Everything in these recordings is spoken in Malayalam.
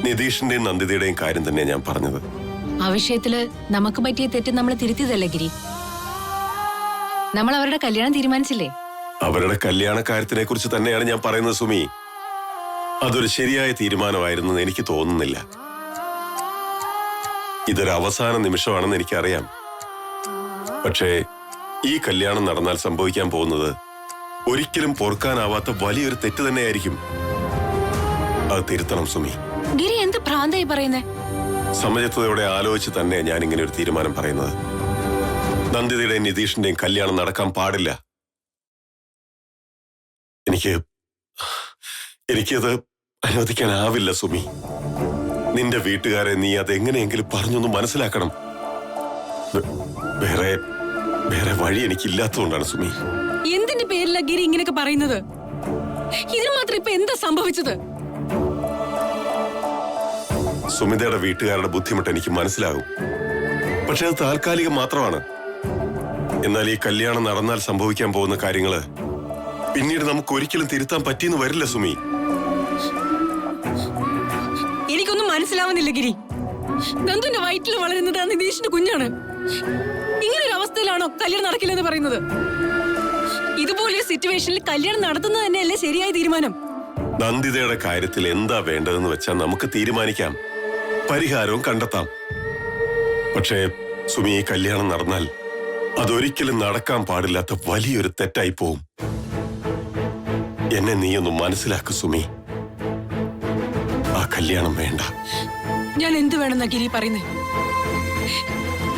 നിതീഷിന്റെയും നന്ദിതയുടെയും കാര്യം തന്നെ ഞാൻ പറഞ്ഞത്. ആ വിഷയത്തില് നമുക്ക് പറ്റിയ തെറ്റ് നമ്മൾ തിരുത്തിയതല്ലേ ഗിരി? നമ്മൾ അവരുടെ കല്യാണം തീരുമാനിച്ചില്ലേ? അവരുടെ കല്യാണ കാര്യത്തിനെ കുറിച്ച് തന്നെയാണ് ഞാൻ പറയുന്നത് സുമി. അതൊരു ശരിയായ തീരുമാനമായിരുന്നു എനിക്ക് തോന്നുന്നില്ല. ഇതൊരു അവസാന നിമിഷമാണെന്ന് എനിക്കറിയാം. പക്ഷേ ഈ കല്യാണം നടന്നാൽ സംഭവിക്കാൻ പോകുന്നത് ഒരിക്കലും പൊറുക്കാനാവാത്ത വലിയൊരു തെറ്റ് തന്നെയായിരിക്കും. അത് തിരുത്തണം സുമി. ഗിരി എന്ത് ഭ്രാന്തായി പറയുന്നേ? സമയത്തോടെ ആലോചിച്ച് തന്നെ ഞാൻ ഇങ്ങനെ ഒരു തീരുമാനം പറയുന്നത്. നന്ദിതയുടെയും നിതീഷിന്റെയും കല്യാണം നടക്കാൻ പാടില്ല. എനിക്കത് അനുവദിക്കാനാവില്ല സുമി. നിന്റെ വീട്ടുകാരെ നീ അതെങ്ങനെയെങ്കിലും പറഞ്ഞൊന്ന് മനസ്സിലാക്കണം. വേറെ വഴി എനിക്കില്ലാത്തതുകൊണ്ടാണ് സുമി. എന്തിന്റെ പേരില ഗിരി ഇങ്ങനെയൊക്കെ പറയുന്നത്? ഇതിന് മാത്രം ഇപ്പൊ എന്താ സംഭവിച്ചത്? സുമിതയുടെ വീട്ടുകാരുടെ ബുദ്ധിമുട്ട് എനിക്ക് മനസ്സിലാകും. പക്ഷെ അത് താൽക്കാലികം മാത്രമാണ്. എന്നാൽ ഈ കല്യാണം നടന്നാൽ സംഭവിക്കാൻ പോകുന്ന കാര്യങ്ങള് പിന്നീട് നമുക്ക് ഒരിക്കലും തിരുത്താൻ പറ്റിയെന്ന് വരില്ല സുമി. എനിക്കൊന്നും മനസ്സിലാവുന്നില്ല ഗിരി. നന്ദുന്റെ വയറ്റിൽ വളരുന്നത് ആ നിതീഷിന്റെ കുഞ്ഞാണ്. ഇങ്ങനൊരു അവസ്ഥയിലാണോ കല്യാണം നടക്കില്ലെന്ന് പറയുന്നത്? ഇതുപോലൊരു സിറ്റുവേഷനിൽ കല്യാണം നടത്തുന്നത് തന്നെയല്ലേ ശരിയായ തീരുമാനം? നന്ദിതയുടെ കാര്യത്തിൽ എന്താ വേണ്ടതെന്ന് വെച്ചാൽ നമുക്ക് തീരുമാനിക്കാം, പരിഹാരവും കണ്ടെത്താം. പക്ഷേ സുമി, ഈ കല്യാണം നടന്നാൽ അതൊരിക്കലും നടക്കാൻ പാടില്ലാത്ത വലിയൊരു തെറ്റായി പോവും. എന്നെ നീയൊന്ന് മനസ്സിലാക്കു സുമി. ആ കല്യാണം വേണ്ട. ഞാൻ എന്ത് വേണമെന്നാ ഗിരി പറയുന്നേ?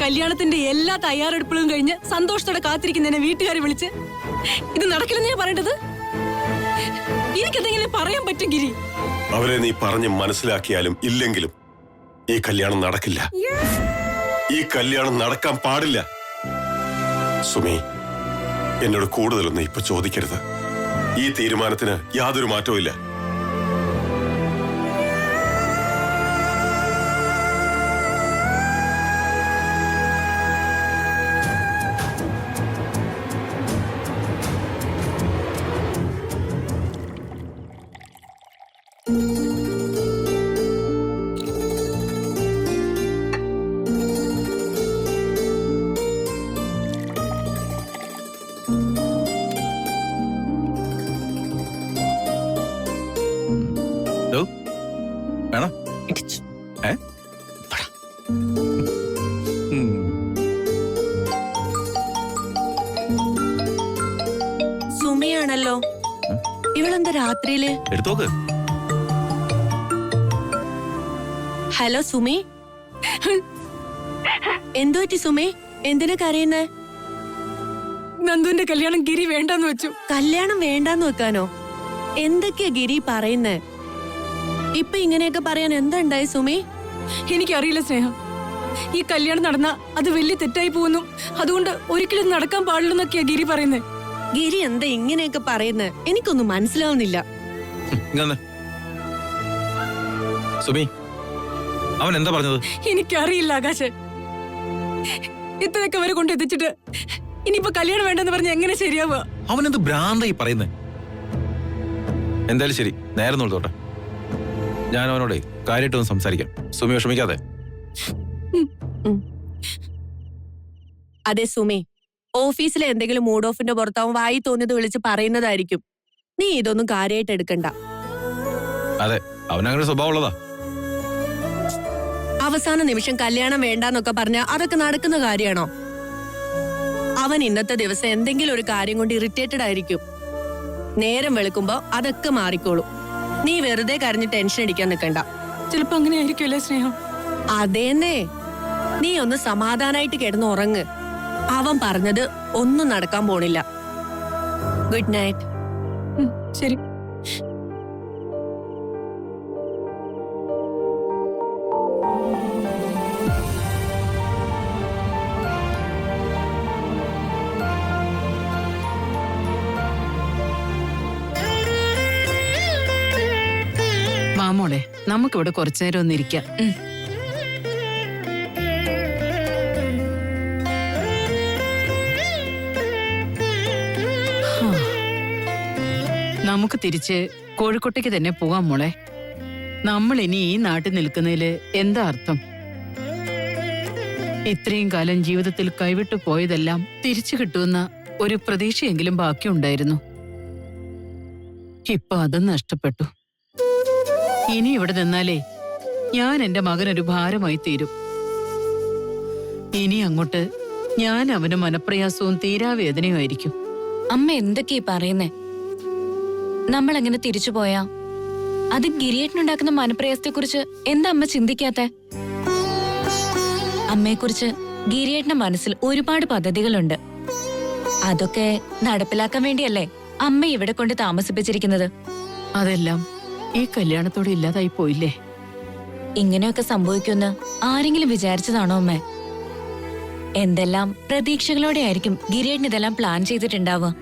കല്യാണത്തിന്റെ എല്ലാ തയ്യാറെടുപ്പുകളും കഴിഞ്ഞ് സന്തോഷത്തോടെ കാത്തിരിക്കുന്നതിനെ വീട്ടുകാരെ വിളിച്ച് ഇത് നടക്കില്ലെന്ന് ഞാൻ പറയേണ്ടത്? എനിക്കെന്തെങ്കിലും പറയാൻ പറ്റും ഗിരി? അവരെ നീ പറഞ്ഞ് മനസ്സിലാക്കിയാലും ഇല്ലെങ്കിലും ഈ കല്യാണം നടക്കില്ല. ഈ കല്യാണം നടക്കാൻ പാടില്ല. സുമി, എന്നോട് കൂടുതലൊന്നും ഇപ്പൊ ചോദിക്കരുത്. ഈ തീരുമാനത്തിന് യാതൊരു മാറ്റവും ഇല്ല. സുമിയാണല്ലോ. ഇവളെന്താ രാത്രിയില്? എടുത്തോക്ക്. ഹലോ സുമി. എന്തോ പറ്റി സുമി? എന്തിനാ കരയുന്നേ? നന്ദുവിന്റെ കല്യാണം ഗിരി വേണ്ടെന്ന് വെച്ചു. കല്യാണം വേണ്ടെന്ന് വെക്കാനോ? എന്തൊക്കെയാ ഗിരി പറയുന്നേ? ഇപ്പൊ ഇങ്ങനെയൊക്കെ പറയാൻ എന്താ ഉണ്ടായി സുമി? എനിക്കറിയില്ല സ്നേഹം. ഈ കല്യാണം നടന്ന അത് വലിയ തെറ്റായി പോകുന്നു, അതുകൊണ്ട് ഒരിക്കലും നടക്കാൻ പാടില്ലെന്നൊക്കെയാ ഗിരി പറയുന്നേ. ഗിരി എന്താ ഇങ്ങനെയൊക്കെ പറയുന്നേ? എനിക്കൊന്നും മനസ്സിലാവുന്നില്ല. സുമി, അവൻ എന്താ പറഞ്ഞത്? എനിക്കറിയില്ല ആകാശ്. ഇത്രയൊക്കെ വരെ കൊണ്ട് എത്തിച്ചിട്ട് ഇനിയിപ്പോ കല്യാണം വേണ്ടെന്ന് പറഞ്ഞ എങ്ങനെ ശരിയാവുക? അവനെന്ത് ഭ്രാന്തായി പറയുന്നേ? എന്തായാലും ശരി, നേരെ നോട്ടോട്ടെ. ഞാൻ അവനോടെ കാര്യമായിട്ടൊന്ന് സംസാരിക്കാം. സുമി വിഷമിക്കാതെ. അതെ സുമി, ഓഫീസിലെ എന്തെങ്കിലും മൂഡ് ഓഫിന്റെ പുറത്താവും വായി തോന്നിയത് വിളിച്ച് പറയുന്നതായിരിക്കും. നീ ഇതൊന്നും കാര്യമായിട്ട് എടുക്കണ്ട. അതെ, അവനങ്ങനെ സ്വഭാവമുള്ളതാ. അവസാന നിമിഷം കല്യാണം വേണ്ടെന്നൊക്കെ പറഞ്ഞ അതൊക്കെ നടക്കുന്ന കാര്യമാണോ? അവൻ ഇന്നത്തെ ദിവസം എന്തെങ്കിലും ഒരു കാര്യം കൊണ്ട് ഇറിറ്റേറ്റഡ് ആയിരിക്കും. നേരം വെളുക്കുമ്പോ അതൊക്കെ മാറിക്കോളും. നീ വെറുതെ കരഞ്ഞ് ടെൻഷൻ അടിക്കാൻ നിൽക്കണ്ട. ചിലപ്പോ അങ്ങനെ ആയിരിക്കുമല്ലേ സ്നേഹം? അതേന്നേ, നീ ഒന്ന് സമാധാനായിട്ട് കിടന്ന് ഉറങ്ങ്. അവൻ പറഞ്ഞത് ഒന്നും നടക്കാൻ പോണില്ല. Good night. ശരി. മാമോളെ, നമുക്കിവിടെ കുറച്ചു നേരം ഒന്നിരിക്കാം. നമുക്ക് തിരിച്ച് കോഴിക്കോട്ടേക്ക് തന്നെ പോവാം മോളെ. നമ്മൾ ഇനി ഈ നാട്ടിൽ നിൽക്കുന്നതില് എന്താ അർത്ഥം? ഇത്രയും കാലം ജീവിതത്തിൽ കൈവിട്ടു പോയതെല്ലാം തിരിച്ചു കിട്ടുമെന്ന ഒരു പ്രതീക്ഷയെങ്കിലും ബാക്കിയുണ്ടായിരുന്നു. ഇപ്പൊ അതും നഷ്ടപ്പെട്ടു. ഇനി ഇവിടെ നിന്നാലേ ഞാൻ എന്റെ മകനൊരു ഭാരമായി തീരും. ഇനി അങ്ങോട്ട് ഞാൻ അവന് മനപ്രയാസവും തീരാവേദനയുമായിരിക്കും. അമ്മ എന്തൊക്കെയാ പറയുന്നേ? നമ്മൾ അങ്ങനെ തിരിച്ചു പോയാ അത് ഗിരിയേട്ടനുണ്ടാക്കുന്ന മനപ്രയാസത്തെക്കുറിച്ച് എന്താ അമ്മ ചിന്തിക്കാത്തെ? അമ്മയെക്കുറിച്ച് ഗിരിയേട്ടന്റെ മനസ്സിൽ ഒരുപാട് പദ്ധതികളുണ്ട്. അതൊക്കെ നടപ്പിലാക്കാൻ വേണ്ടിയല്ലേ അമ്മ ഇവിടെ കൊണ്ട് താമസിപ്പിച്ചിരിക്കുന്നത്. അതെല്ലാം ഈ കല്യാണത്തോടെ ഇല്ലാതായി പോയില്ലേ? ഇങ്ങനെയൊക്കെ സംഭവിക്കുമെന്ന് ആരെങ്കിലും വിചാരിച്ചതാണോ അമ്മേ? എന്തെല്ലാം പ്രതീക്ഷകളോടെ ആയിരിക്കും ഗിരിയേട്ടൻ ഇതെല്ലാം പ്ലാൻ ചെയ്തിട്ടുണ്ടാവുക.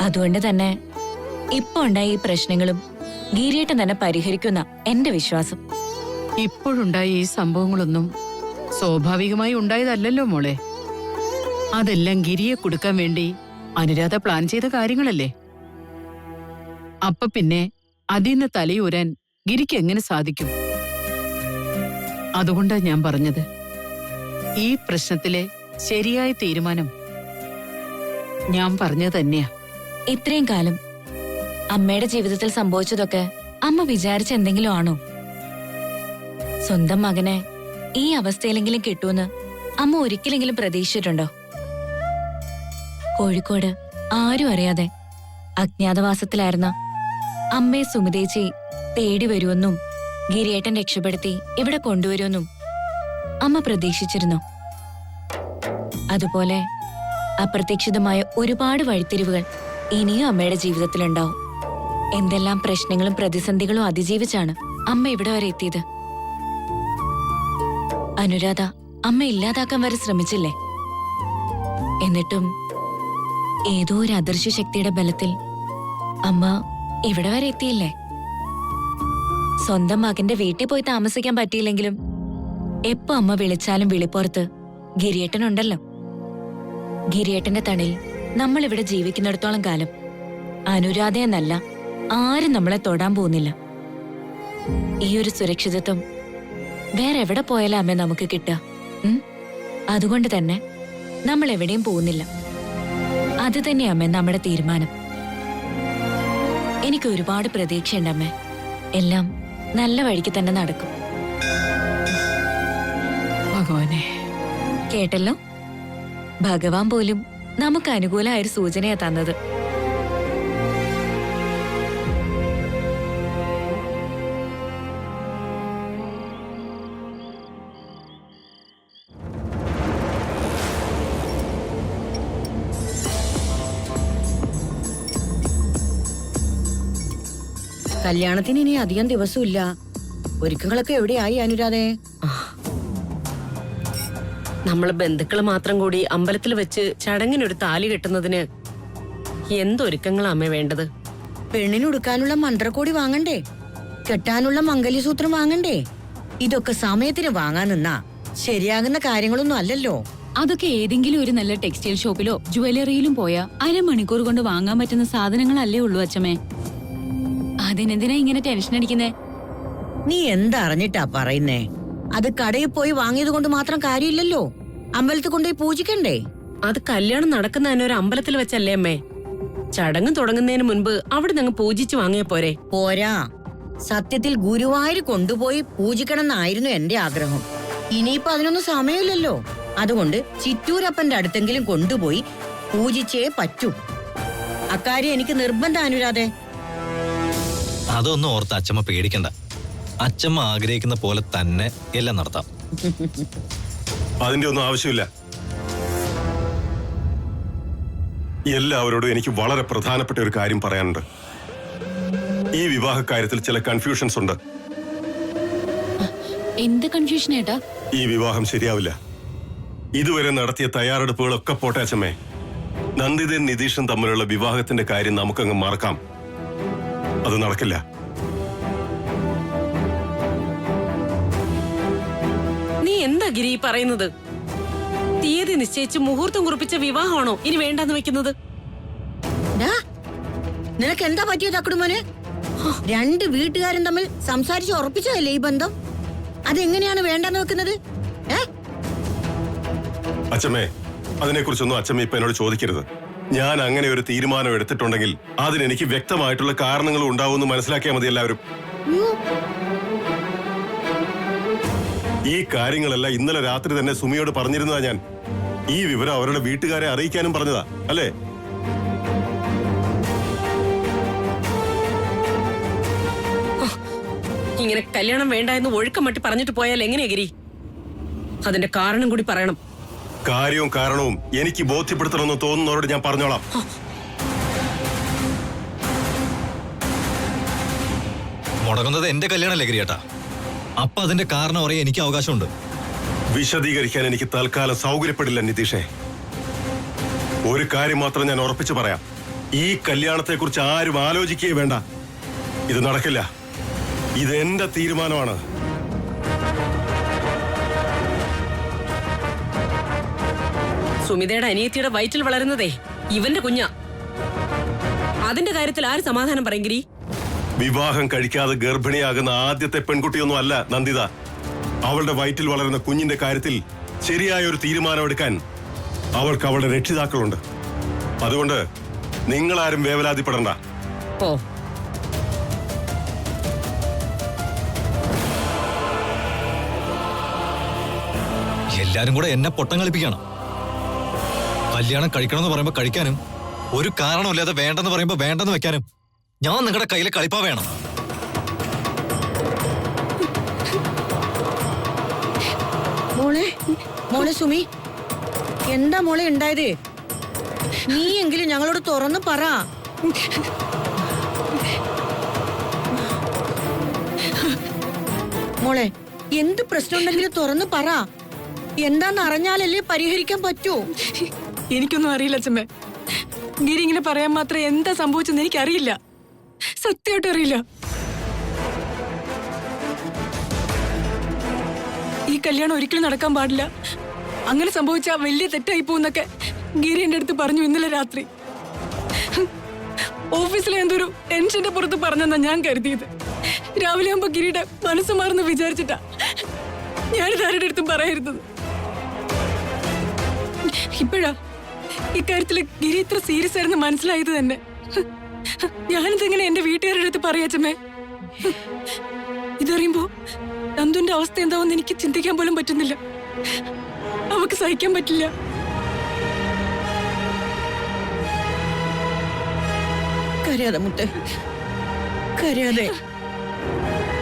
അതുകൊണ്ട് തന്നെ ഇപ്പൊ ഉണ്ടായ ഈ പ്രശ്നങ്ങളും ഗിരിയേട്ടൻ തന്നെ പരിഹരിക്കുന്ന എന്റെ വിശ്വാസം. ഇപ്പോഴുണ്ടായ ഈ സംഭവങ്ങളൊന്നും സ്വാഭാവികമായി ഉണ്ടായതല്ലല്ലോ മോളെ. അതെല്ലാം ഗിരിയെ കൊടുക്കാൻ വേണ്ടി അനുരാധ പ്ലാൻ ചെയ്ത കാര്യങ്ങളല്ലേ? അപ്പൊ പിന്നെ അതിന്ന് തലയൂരാൻ ഗിരിക്ക് എങ്ങനെ സാധിക്കും? അതുകൊണ്ടാ ഞാൻ പറഞ്ഞത്, ഈ പ്രശ്നത്തിലെ ശരിയായ തീരുമാനം ഞാൻ പറഞ്ഞത് തന്നെയാ. ഇത്രയും കാലം അമ്മയുടെ ജീവിതത്തിൽ സംഭവിച്ചതൊക്കെ അമ്മ വിചാരിച്ച എന്തെങ്കിലും ആണോ? സ്വന്തം മകനെ ഈ അവസ്ഥയിലെങ്കിലും കിട്ടുമെന്ന് അമ്മ ഒരിക്കലെങ്കിലും പ്രതീക്ഷിച്ചിട്ടുണ്ടോ? കോഴിക്കോട് ആരും അറിയാതെ അജ്ഞാതവാസത്തിലായിരുന്ന അമ്മയെ സുമിതേച്ചി തേടി വരുമെന്നും ഗിരിയേട്ടൻ രക്ഷപ്പെടുത്തി ഇവിടെ കൊണ്ടുവരുമെന്നും അമ്മ പ്രതീക്ഷിച്ചിരുന്നു. അതുപോലെ അപ്രതീക്ഷിതമായ ഒരുപാട് വഴിത്തിരിവുകൾ ഇനിയും അമ്മയുടെ ജീവിതത്തിലുണ്ടാവും. എന്തെല്ലാം പ്രശ്നങ്ങളും പ്രതിസന്ധികളും അതിജീവിച്ചാണ് അമ്മ ഇവിടെ വരെ എത്തിയത്. അനുരാധ അമ്മ ഇല്ലാതാക്കാൻ വരെ ശ്രമിച്ചില്ലേ? എന്നിട്ടും ഏതോ ഒരു അദൃശ്യ ശക്തിയുടെ ബലത്തിൽ അമ്മ ഇവിടെ വരെ എത്തിയില്ലേ? സ്വന്തം മകന്റെ വീട്ടിൽ പോയി താമസിക്കാൻ പറ്റിയില്ലെങ്കിലും എപ്പോ അമ്മ വിളിച്ചാലും വിളിപ്പുറത്ത് ഗിരിയേട്ടനുണ്ടല്ലോ. ഗിരിയേട്ടന്റെ തണലിൽ നമ്മൾ ഇവിടെ ജീവിക്കുന്നിടത്തോളം കാലം അനുരാധയെന്നല്ല ആരും നമ്മളെ തൊടാൻ പോകുന്നില്ല. ഈ ഒരു സുരക്ഷിതത്വം വേറെ എവിടെ പോയാലും അമ്മ നമുക്ക് കിട്ടുക. അതുകൊണ്ട് തന്നെ നമ്മൾ എവിടെയും പോകുന്നില്ല. അത് തന്നെയാ അമ്മ നമ്മുടെ തീരുമാനം. എനിക്ക് ഒരുപാട് പ്രതീക്ഷയുണ്ട് അമ്മേ. എല്ലാം നല്ല വഴിക്ക് തന്നെ നടക്കും. ഭഗവാനെ, കേട്ടല്ലോ, ഭഗവാൻ പോലും നമുക്ക് അനുകൂലമായൊരു സൂചനയാ തന്നത്. കല്യാണത്തിന് ഇനി അധികം ദിവസമില്ല. ഒരുക്കങ്ങളൊക്കെ എവിടെയായി അനുരാധേ? നമ്മള് ബന്ധുക്കള് മാത്രം കൂടി അമ്പലത്തിൽ വെച്ച് ചടങ്ങിനൊരു താലി കെട്ടുന്നതിന് എന്തൊരുക്കങ്ങളാ അമ്മ വേണ്ടത്? പെണ്ണിനുടുക്കാനുള്ള മന്ത്രക്കോടി വാങ്ങണ്ടേ? കെട്ടാനുള്ള മംഗല്യസൂത്രം വാങ്ങണ്ടേ? ഇതൊക്കെ സമയത്തിന് വാങ്ങാൻ നിന്നാ ശരിയാകുന്ന കാര്യങ്ങളൊന്നും അല്ലല്ലോ. അതൊക്കെ ഏതെങ്കിലും ഒരു നല്ല ടെക്സ്റ്റൈൽ ഷോപ്പിലോ ജുവലറിയിലും പോയാ അരമണിക്കൂർ കൊണ്ട് വാങ്ങാൻ പറ്റുന്ന സാധനങ്ങളല്ലേ ഉള്ളൂ അച്ഛമ്മേ. അതിനെന്തിനാ ഇങ്ങനെ ടെൻഷൻ അടിക്കുന്നേ? നീ എന്താ അറിഞ്ഞിട്ടാ പറയുന്നേ? അത് കടയിൽ പോയി വാങ്ങിയത് കൊണ്ട് മാത്രം കാര്യമില്ലല്ലോ. അമ്പലത്തിൽ കൊണ്ടുപോയി പൂജിക്കണ്ടേ? അത് കല്യാണം നടക്കുന്ന ഒരു അമ്പലത്തിൽ വെച്ചല്ലേ അമ്മേ? ചടങ്ങ് തുടങ്ങുന്നതിന് മുൻപ് അവിടെ നിന്ന് പൂജിച്ചു വാങ്ങിയ പോരെ? പോരാ, സത്യത്തിൽ ഗുരുവായൂർ കൊണ്ടുപോയി പൂജിക്കണമെന്നായിരുന്നു എന്റെ ആഗ്രഹം. ഇനിയിപ്പോ അതിനൊന്നും സമയമില്ലല്ലോ. അതുകൊണ്ട് ചിറ്റൂരപ്പന്റെ അടുത്തെങ്കിലും കൊണ്ടുപോയി പൂജിച്ചേ പറ്റൂ. അക്കാര്യം എനിക്ക് നിർബന്ധം അനുരാധേ. അതൊന്നും ഓർത്ത് അച്ഛമ്മ പേടിക്കണ്ട. അച്ഛമ്മ ആഗ്രഹിക്കുന്ന പോലെ തന്നെ എല്ലാം നടത്താം. അതിന്റെ ഒന്നും ആവശ്യമില്ല. എല്ലാവരോടും എനിക്ക് വളരെ പ്രധാനപ്പെട്ട ഒരു കാര്യം പറയാനുണ്ട്. ഈ വിവാഹ കാര്യത്തിൽ ചില കൺഫ്യൂഷൻസ് ഉണ്ട്. എന്ത് കൺഫ്യൂഷൻ ഏട്ടാ? ഈ വിവാഹം ശരിയാവില്ല. ഇതുവരെ നടത്തിയ തയ്യാറെടുപ്പുകളൊക്കെ പോട്ടെ അച്ഛമ്മേ. നന്ദിതയും നിതീഷും തമ്മിലുള്ള വിവാഹത്തിന്റെ കാര്യം നമുക്കങ്ങ് മറക്കാം. അത് നടക്കില്ല. നീ എന്താ ഗിരി പറയുന്നത്? തീയതി നിശ്ചയിച്ച് മുഹൂർത്തം കുറിപ്പിച്ച വിവാഹമാണോ ഇനി വേണ്ടെന്ന് വെക്കുന്നത്? നിനക്ക് എന്താ പറ്റിയത് അക്കുടുമോനെ? രണ്ട് വീട്ടുകാരും തമ്മിൽ സംസാരിച്ച് ഉറപ്പിച്ചതല്ലേ ഈ ബന്ധം? അതെങ്ങനെയാണ് വേണ്ടെന്ന് വെക്കുന്നത്? അച്ഛമ്മേ, അതിനെക്കുറിച്ചൊന്നും അച്ഛമ്മ ഇപ്പൊ എന്നോട് ചോദിക്കരുത്. ഞാൻ അങ്ങനെ ഒരു തീരുമാനം എടുത്തിട്ടുണ്ടെങ്കിൽ അതിനെനിക്ക് വ്യക്തമായിട്ടുള്ള കാരണങ്ങൾ ഉണ്ടാവുമെന്ന് മനസ്സിലാക്കിയാൽ മതി എല്ലാവരും. ഈ കാര്യങ്ങളെല്ലാം ഇന്നലെ രാത്രി തന്നെ സുമിയോട് പറഞ്ഞിരുന്നതാ ഞാൻ. ഈ വിവരം അവരുടെ വീട്ടുകാരെ അറിയിക്കാനും പറഞ്ഞതാ, അല്ലേ? ഇങ്ങനെ കല്യാണം വേണ്ട എന്ന് ഒഴുക്കം മട്ടി പറഞ്ഞിട്ട് പോയാൽ എങ്ങനെയാ ഗിരി? അതിന്റെ കാരണം കൂടി പറയണം. കാര്യവും കാരണവും എനിക്ക് ബോധ്യപ്പെടുത്തണമെന്ന് തോന്നുന്നവരോട് ഞാൻ പറഞ്ഞോളാം. മുടങ്ങുന്നത് എന്റെ കല്യാണമല്ലേ ഗിരിയേട്ടാ? അപ്പൊ അതിന്റെ കാരണം അറിയാൻ എനിക്ക് അവകാശമുണ്ട്. വിശദീകരിക്കാൻ എനിക്ക് തൽക്കാലം സൗകര്യപ്പെടില്ല നിതീഷേ. ഒരു കാര്യം മാത്രം ഞാൻ ഉറപ്പിച്ചു പറയാം. ഈ കല്യാണത്തെക്കുറിച്ച് ആരും ആലോചിക്കുകയേ വേണ്ട. ഇത് നടക്കില്ല. ഇത് എന്റെ തീരുമാനമാണ്. സുമിതയുടെ അനിയത്തിയുടെ വയറ്റിൽ വളരുന്നതേ ഇവന്റെ കുഞ്ഞാ. അതിന്റെ കാര്യത്തിൽ ആര് സമാധാനം പറയും ഗിരി? വിവാഹം കഴിക്കാതെ ഗർഭിണിയാകുന്ന ആദ്യത്തെ പെൺകുട്ടിയൊന്നും അല്ല നന്ദിത. അവളുടെ വയറ്റിൽ വളരുന്ന കുഞ്ഞിന്റെ കാര്യത്തിൽ ശരിയായ ഒരു തീരുമാനമെടുക്കാൻ അവൾക്ക് അവളുടെ രക്ഷിതാക്കളുണ്ട്. അതുകൊണ്ട് നിങ്ങളാരും വേവലാതിപ്പെടണ്ട. ഓ, എല്ലാരും കൂടെ എന്നെ പൊട്ടം കളിപ്പിക്കണം. കല്യാണം കഴിക്കണമെന്ന് പറയുമ്പോ കഴിക്കാനും, ഒരു കാരണമില്ലാതെ വേണ്ടെന്ന് പറയുമ്പോ വേണ്ടെന്ന് വെക്കാനും ഞാൻ നിങ്ങളുടെ കയ്യിലെ കളിപ്പാ വേണം. മോളെ സുമി, എന്താ മോളെ ഉണ്ടായത്? നീ എങ്കിലും ഞങ്ങളോട് തുറന്ന് പറ. മോളെ, എന്ത് പ്രശ്നം ഉണ്ടെങ്കിലും തുറന്ന് പറ. എന്താന്ന് അറിഞ്ഞാലല്ലേ പരിഹരിക്കാൻ പറ്റൂ. എനിക്കൊന്നും അറിയില്ല അച്ഛമ്മേ. ഗിരി ഇങ്ങനെ പറയാൻ മാത്രം എന്താ സംഭവിച്ചെന്ന് എനിക്കറിയില്ല. സത്യമായിട്ട് അറിയില്ല. ഈ കല്യാണം ഒരിക്കലും നടക്കാൻ പാടില്ല. അങ്ങനെ സംഭവിച്ചാ വലിയ തെറ്റായി പോകുന്നൊക്കെ ഗിരി എന്റെ അടുത്ത് പറഞ്ഞു ഇന്നലെ രാത്രി. ഓഫീസിലെ എന്തൊരു ടെൻഷന്റെ പുറത്ത് പറഞ്ഞെന്നാ ഞാൻ കരുതിയത്. രാവിലെ ആകുമ്പോ ഗിരിയുടെ മനസ്സ് മാറുന്ന വിചാരിച്ചിട്ടാ ഞാനിത് ആരുടെ അടുത്തും പറയായിരുന്നത്. ഇപ്പോഴാ ഇക്കാര്യത്തില് ഗിരി ഇത്ര സീരിയസ് ആയിരുന്നു മനസ്സിലായത് തന്നെ. ഞാനിതെങ്ങനെ എന്റെ വീട്ടുകാരുടെ അടുത്ത് പറയാച്ചമ്മേ? ഇതറിയുമ്പോ നന്ദുന്റെ അവസ്ഥ എന്താവെന്ന് എനിക്ക് ചിന്തിക്കാൻ പോലും പറ്റുന്നില്ല. അവക്ക് സഹിക്കാൻ പറ്റില്ല. കരയാതെ മുത്തേ, കരയാതെ.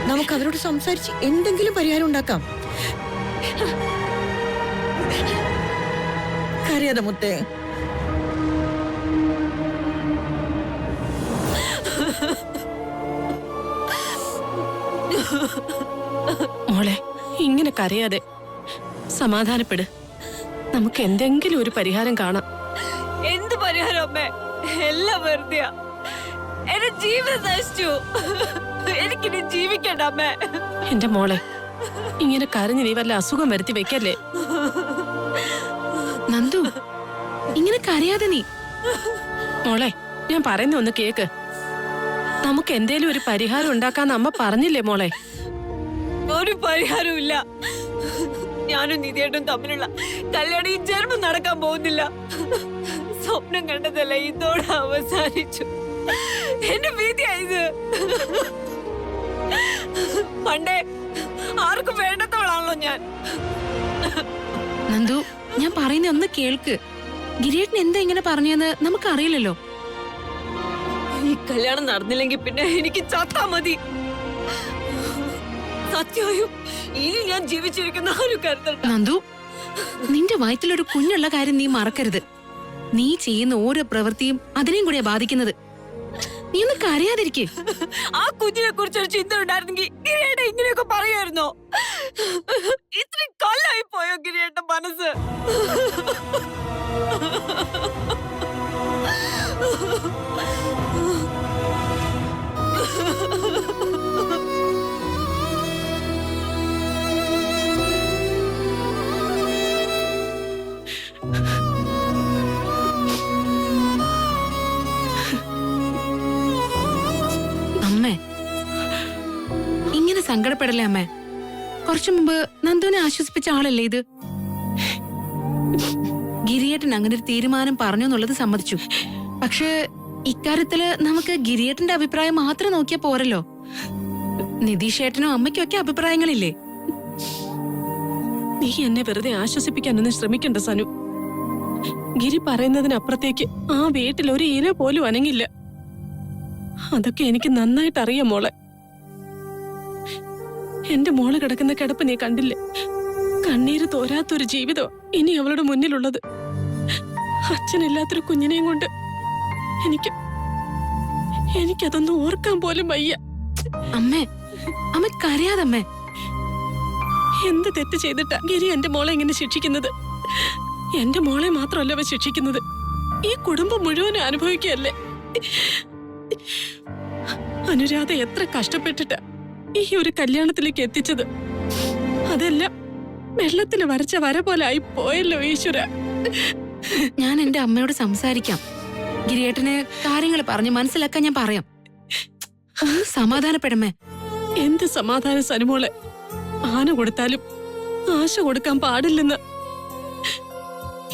നമുക്ക് അവരോട് സംസാരിച്ച് എന്തെങ്കിലും പരിഹാരം ഉണ്ടാക്കാം. കരയാതെ മുത്തേ. മോളെ, ഇങ്ങനെ കരയാതെ സമാധാനപ്പെട്. നമുക്ക് എന്തെങ്കിലും ഒരു പരിഹാരം കാണാം. എന്ത് പരിഹാരം അമ്മേ? എല്ലാം വെറുതെയാ. എന്റെ ജീവിതം നശിച്ചു. എനിക്കിനി ജീവിക്കണ്ട അമ്മേ. എന്റെ മോളെ, ഇങ്ങനെ കരഞ്ഞ് നീ വല്ല അസുഖം വരുത്തി വെക്കല്ലേ. നന്ദു, ഇങ്ങനെ കരയാതെ നീ. മോളെ, ഞാൻ പറയുന്ന ഒന്ന് കേക്ക്. നമുക്ക് എന്തേലും ഒരു പരിഹാരം ഉണ്ടാക്കാന്ന് അമ്മ പറഞ്ഞില്ലേ മോളെ? ഒരു പരിഹാരവും ഇല്ല. ഞാനും നിധിയേട്ടും തമ്മിലുള്ള കല്യാണം ഈ ജന്മം നടക്കാൻ പോകുന്നില്ല. സ്വപ്നം കണ്ടതല്ല, ഇതോടെ അവസാനിച്ചു. എന്റെ ഭീതിയായത്. പണ്ടേ ആർക്കും വേണ്ടത്തോളാണല്ലോ ഞാൻ. നന്ദു, ഞാൻ പറയുന്ന ഒന്ന് കേൾക്ക്. ഗിരിയേട്ടൻ എന്താ ഇങ്ങനെ പറഞ്ഞെന്ന് നമുക്കറിയില്ലല്ലോ. ഈ കല്യാണം നടന്നില്ലെങ്കിൽ പിന്നെ എനിക്ക് ചത്താ മതി. സത്യമായും ഇനി ഞാൻ ജീവിച്ചിരിക്കുന്ന ആരും കരുതണ്ട. നന്ദു, നിന്റെ വയറ്റിലൊരു കുഞ്ഞുള്ള കാര്യം നീ മറക്കരുത്. നീ ചെയ്യുന്ന ഓരോ പ്രവൃത്തിയും അതിനെയും കൂടിയാ ബാധിക്കുന്നത്. നീ ഒന്ന് കരയാതിരിക്കേ. ആ കുഞ്ഞിനെ കുറിച്ചൊരു ചിന്ത ഉണ്ടായിരുന്നെങ്കിൽ ഗിരിയേട്ടൻ ഇങ്ങനെയൊക്കെ പറയായിരുന്നോ? ഇത്രയും കൊല്ലായി പോയോ ഗിരിയേട്ടൻ മനസ്സ്? അമ്മേ, സങ്കടപ്പെടല്ലേ അമ്മേ. കുറച്ചു മുമ്പ് നന്ദുവിനെ ആശ്വസിപ്പിച്ച ആളല്ലേ ഇത്. ഗിരിയേട്ടൻ അങ്ങനെ ഒരു തീരുമാനം പറഞ്ഞു എന്നുള്ളത് സമ്മതിച്ചു. പക്ഷേ ഇക്കാര്യത്തില് നമുക്ക് ഗിരിയേട്ടന്റെ അഭിപ്രായം മാത്രം നോക്കിയാ പോരല്ലോ. നിതീഷേട്ടനും അമ്മയ്ക്കും ഒക്കെ അഭിപ്രായങ്ങളില്ലേ? നീ എന്നെ വെറുതെ ആശ്വസിപ്പിക്കാനൊന്നും ശ്രമിക്കണ്ട സനു. ഗിരി പറയുന്നതിനപ്പുറത്തേക്ക് ആ വീട്ടിൽ ഒരു ഇല പോലും അനങ്ങില്ല. അതൊക്കെ എനിക്ക് നന്നായിട്ട് അറിയാം മോളെ. എന്റെ മോള് കിടക്കുന്ന കിടപ്പ് നീ കണ്ടില്ലേ? കണ്ണീര് തോരാത്തൊരു ജീവിതം ഇനി അവളുടെ മുന്നിലുള്ളത്. അച്ഛനില്ലാത്തൊരു കുഞ്ഞിനെയും കൊണ്ട് എനിക്കതൊന്നും ഓർക്കാൻ പോലും വയ്യ. അമ്മേ, അമ്മ കരയാതമ്മേ. എന്ത് തെറ്റ് ചെയ്തിട്ടാ ഗിരി എന്റെ മോളെ ഇങ്ങനെ ശിക്ഷിക്കുന്നത്? എന്റെ മോളെ മാത്രമല്ല അവ ശിക്ഷിക്കുന്നത്, ഈ കുടുംബം മുഴുവനും അനുഭവിക്കുകയല്ലേ. അനുരാധ എത്ര കഷ്ടപ്പെട്ടിട്ടാ ഈ ഒരു കല്യാണത്തിലേക്ക് എത്തിച്ചത്. അതെല്ലാം വെള്ളത്തിൽ വരച്ച വര പോലെ ആയി പോയല്ലോ ഈശ്വര. ഞാൻ എന്റെ അമ്മയോട് സംസാരിക്കാം. ഗിരിയേട്ടന് കാര്യങ്ങൾ പറഞ്ഞ് മനസ്സിലാക്കാൻ ഞാൻ പറയാം. ഒന്ന് സമാധാനപ്പെടമേ. എന്ത് സമാധാനം സനുമോളെ? ആന കൊടുത്താലും ആശ കൊടുക്കാൻ പാടില്ലെന്ന്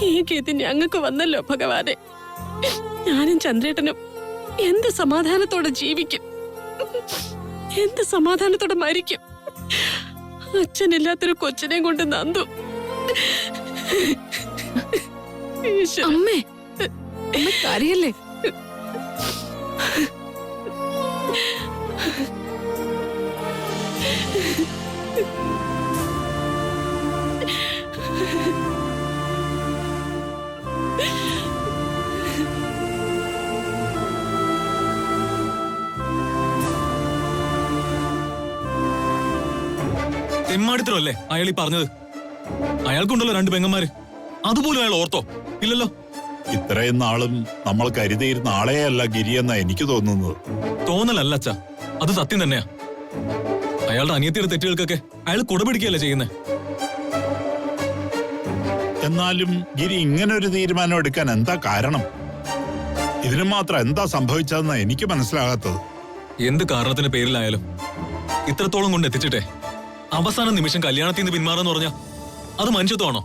ഈ ഗതി ഞങ്ങൾക്ക് വന്നല്ലോ ഭഗവാനെ. ഞാനും ചന്ദ്രേട്ടനും എന്ത് സമാധാനത്തോടെ ജീവിക്കും? എന്ത് സമാധാനത്തോടെ മരിക്കും? അച്ഛനില്ലാത്തൊരു കൊച്ചിനെയും കൊണ്ട് നന്ദു. അമ്മേ, അമ്മ കരയല്ലേ? തെമ്മാടിത്തരല്ലേ അയാൾ ഈ പറഞ്ഞത്? അയാൾക്കുണ്ടല്ലോ 2 പെങ്ങന്മാര്, അതുപോലും അയാൾ ഓർത്തോ? ഇല്ലല്ലോ. ഇത്രയും നാളും നമ്മൾ കരുതിയിരുന്ന ആളെയല്ല ഗിരിയെന്ന എനിക്ക് തോന്നുന്നത്. തോന്നലല്ല അച്ഛാ, അത് സത്യം തന്നെയാ. അയാളുടെ അനിയത്തിയുടെ തെറ്റുകൾക്കൊക്കെ അയാൾ കുടപിടിക്കുകയല്ലേ ചെയ്യുന്നേ. എന്നാലും ഗിരി ഇങ്ങനൊരു തീരുമാനം എടുക്കാൻ എന്താ കാരണം? ഇതിനു മാത്രം എന്താ സംഭവിച്ചതെന്ന് എനിക്ക് മനസ്സിലാകാത്തത്. എന്ത് കാരണത്തിന്റെ പേരിലായാലും ഇത്രത്തോളം കൊണ്ട് എത്തിച്ചിട്ടെ അവസാന നിമിഷം കല്യാണത്തിൽ നിന്ന് പിന്മാറാന്ന് പറഞ്ഞാ അത് മനുഷ്യത്വമാണോ?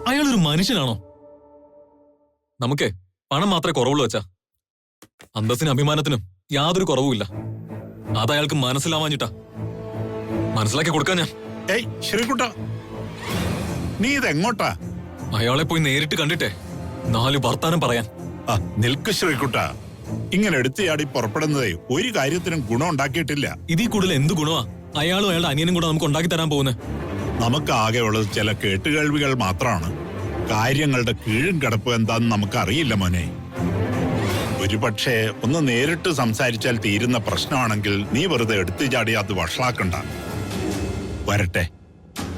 അയാളൊരു മനുഷ്യനാണോ? നമുക്കേ പണം മാത്രമേ കുറവുള്ളൂ വെച്ചാ. അന്തസ്സിനും അഭിമാനത്തിനും യാതൊരു കുറവുമില്ല. അത് അയാൾക്ക് മനസ്സിലാവാഞ്ഞിട്ടാ. മനസ്സിലാക്കി കൊടുക്കാൻ ഞാൻ. ഏയ് ശ്രീകുട്ട, നീ ഇതെങ്ങോട്ടാ? അയാളെ പോയി നേരിട്ട് കണ്ടിട്ടെ 4 വർത്താനം പറയാൻ. നിൽക്ക് ശ്രീകുട്ട, ഇങ്ങനെ എടുത്തുചാടി പുറപ്പെടുന്നതേ ഒരു കാര്യത്തിനും ഗുണം ഉണ്ടാക്കിയിട്ടില്ല. ഇതിൽ കൂടുതൽ എന്ത് ഗുണമാ അയാളും അയാളുടെ അനിയനും കൂടെ നമുക്ക് ഉണ്ടാക്കി തരാൻ പോകുന്നത്? നമുക്ക് ആകെയുള്ളത് ചില കേട്ടുകേൾവികൾ മാത്രമാണ്. കാര്യങ്ങളുടെ കീഴും കിടപ്പ് എന്താന്ന് നമുക്ക് അറിയില്ല മോനെ. ഒരുപക്ഷെ ഒന്ന് നേരിട്ട് സംസാരിച്ചാൽ തീരുന്ന പ്രശ്നമാണെങ്കിൽ നീ വെറുതെ എടുത്തുചാടി അത് വഷളാക്കണ്ട. വരട്ടെ,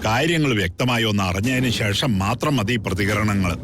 കാര്യങ്ങൾ വ്യക്തമായി ഒന്ന് അറിഞ്ഞതിന് ശേഷം മാത്രം മതി പ്രതികരണങ്ങൾ.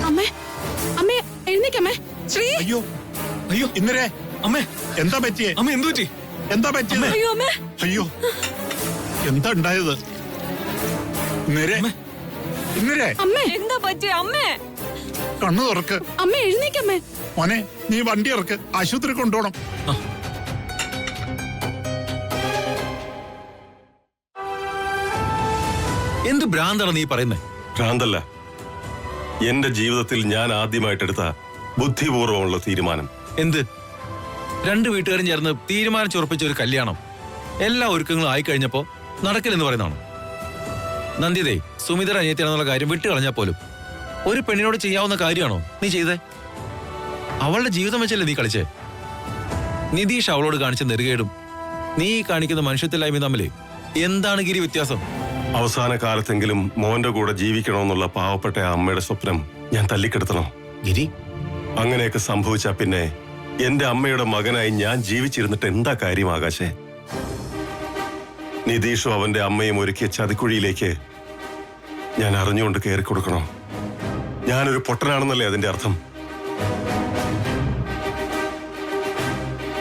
അമ്മേ, അമ്മേ എഴുന്നേക്കമ്മേ. ശ്രീ, അയ്യോ അയ്യോ ഇന്നലെ അമ്മേ, എന്താ പറ്റിയേ? അമ്മ എന്തു പറ്റി? എന്താ പറ്റിയത്? അയ്യോ എന്താ ഉണ്ടായത്? ഇന്നലെ ഇന്നലെ അമ്മേ, എന്താ പറ്റിയ? അമ്മേ, കണ്ണു തുറക്ക്. അമ്മ എഴുന്നേക്കമ്മേ. മോനെ, നീ വണ്ടി ഇറക്ക്, ആശുപത്രി കൊണ്ടുപോകണം. എന്ത് ഭ്രാന്താണ് നീ പറയുന്നേ? ഭ്രാന്തല്ല, എന്റെ ജീവിതത്തിൽ ഞാൻ ആദ്യമായിട്ടെടുത്ത ബുദ്ധിപൂർവമുള്ള തീരുമാനം. എന്ത്? 2 വീട്ടുകാരും ചേർന്ന് തീരുമാനിച്ചുറപ്പിച്ച ഒരു കല്യാണം എല്ലാ ഒരുക്കങ്ങളും ആയിക്കഴിഞ്ഞപ്പോ നടക്കില്ലെന്ന് പറയുന്നതാണോ? നന്ദിതേ സുമിതര അനിയത്തിയാണെന്നുള്ള കാര്യം വിട്ടുകളഞ്ഞാൽ പോലും ഒരു പെണ്ണിനോട് ചെയ്യാവുന്ന കാര്യമാണോ നീ ചെയ്തേ? അവളുടെ ജീവിതം വെച്ചല്ലേ നീ കളിച്ചേ? നിതീഷ് അവളോട് കാണിച്ച നെറുകേടും നീ കാണിക്കുന്ന മനുഷ്യത്തില്ലായ്മ തമ്മിൽ എന്താണ് ഗിരി വ്യത്യാസം? അവസാന കാലത്തെങ്കിലും മോന്റെ കൂടെ ജീവിക്കണമെന്നുള്ള പാവപ്പെട്ട ആ അമ്മയുടെ സ്വപ്നം ഞാൻ തല്ലിക്കെടുത്തണോ? ഗിരി, അങ്ങനെയൊക്കെ സംഭവിച്ചാ പിന്നെ എന്റെ അമ്മയുടെ മകനായി ഞാൻ ജീവിച്ചിരുന്നിട്ട് എന്താ കാര്യം ആകാശേ? നിതീഷും അവന്റെ അമ്മയും ഒരുക്കിയ ചതിക്കുഴിയിലേക്ക് ഞാൻ അറിഞ്ഞുകൊണ്ട് കയറി കൊടുക്കണോ? ഞാനൊരു പൊട്ടനാണെന്നല്ലേ അതിന്റെ അർത്ഥം?